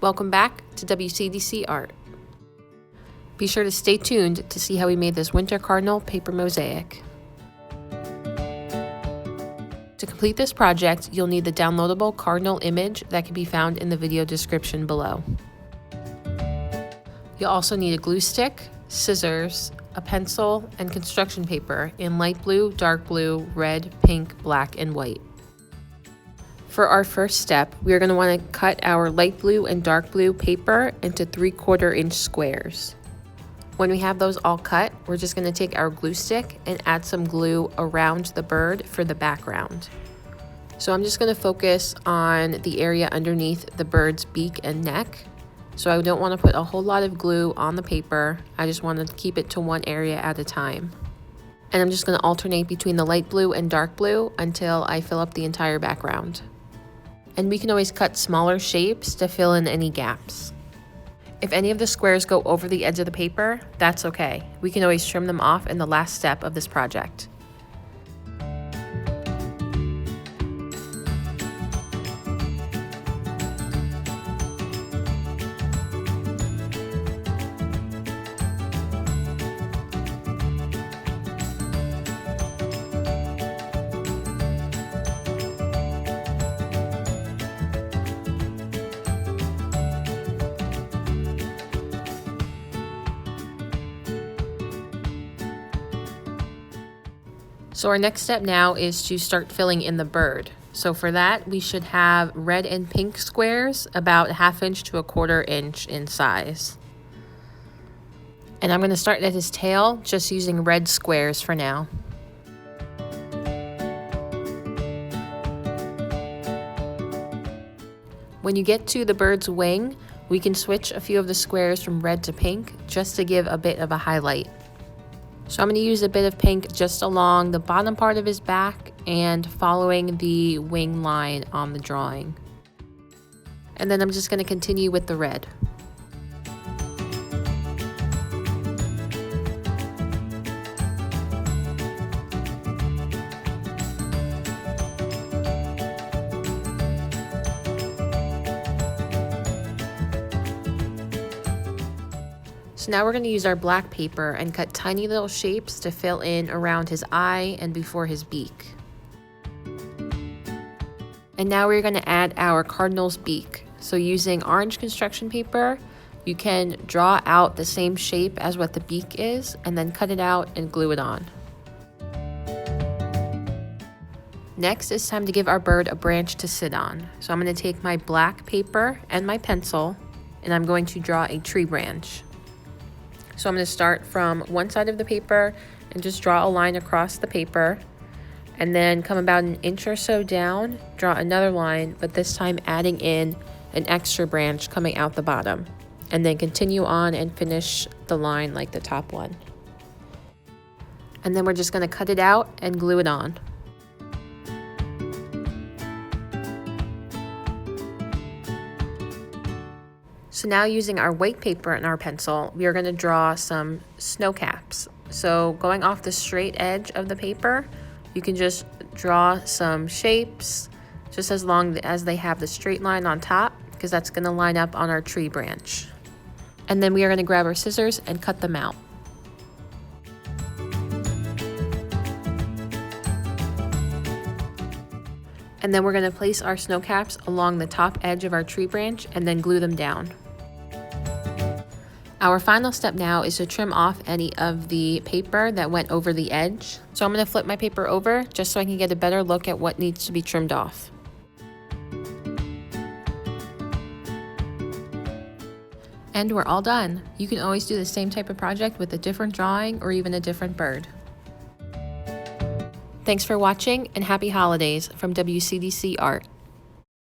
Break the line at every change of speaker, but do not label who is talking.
Welcome back to WCDC Art. Be sure to stay tuned to see how we made this winter cardinal paper mosaic. To complete this project, you'll need the downloadable cardinal image that can be found in the video description below. You'll also need a glue stick, scissors, a pencil, and construction paper in light blue, dark blue, red, pink, black, and white. For our first step, we are going to want to cut our light blue and dark blue paper into 3/4 inch squares. When we have those all cut, we're just going to take our glue stick and add some glue around the bird for the background. So I'm just going to focus on the area underneath the bird's beak and neck. So I don't want to put a whole lot of glue on the paper. I just want to keep it to one area at a time. And I'm just going to alternate between the light blue and dark blue until I fill up the entire background. And we can always cut smaller shapes to fill in any gaps. If any of the squares go over the edge of the paper, that's okay. We can always trim them off in the last step of this project. So our next step now is to start filling in the bird. So for that, we should have red and pink squares about 1/2 inch to 1/4 inch in size. And I'm going to start at his tail, just using red squares for now. When you get to the bird's wing, we can switch a few of the squares from red to pink just to give a bit of a highlight. So I'm going to use a bit of pink just along the bottom part of his back and following the wing line on the drawing. And then I'm just going to continue with the red. So now we're going to use our black paper and cut tiny little shapes to fill in around his eye and before his beak. And now we're going to add our cardinal's beak. So using orange construction paper, you can draw out the same shape as what the beak is and then cut it out and glue it on. Next, it's time to give our bird a branch to sit on. So I'm going to take my black paper and my pencil and I'm going to draw a tree branch. So I'm going to start from one side of the paper and just draw a line across the paper, and then come about 1 inch or so down, draw another line, but this time adding in an extra branch coming out the bottom, and then continue on and finish the line like the top one. And then we're just going to cut it out and glue it on. So now using our white paper and our pencil, we are going to draw some snow caps. So going off the straight edge of the paper, you can just draw some shapes just as long as they have the straight line on top, because that's going to line up on our tree branch. And then we are going to grab our scissors and cut them out. And then we're going to place our snow caps along the top edge of our tree branch and then glue them down. Our final step now is to trim off any of the paper that went over the edge. So I'm going to flip my paper over just so I can get a better look at what needs to be trimmed off. And we're all done. You can always do the same type of project with a different drawing or even a different bird. Thanks for watching and happy holidays from WCDC Art.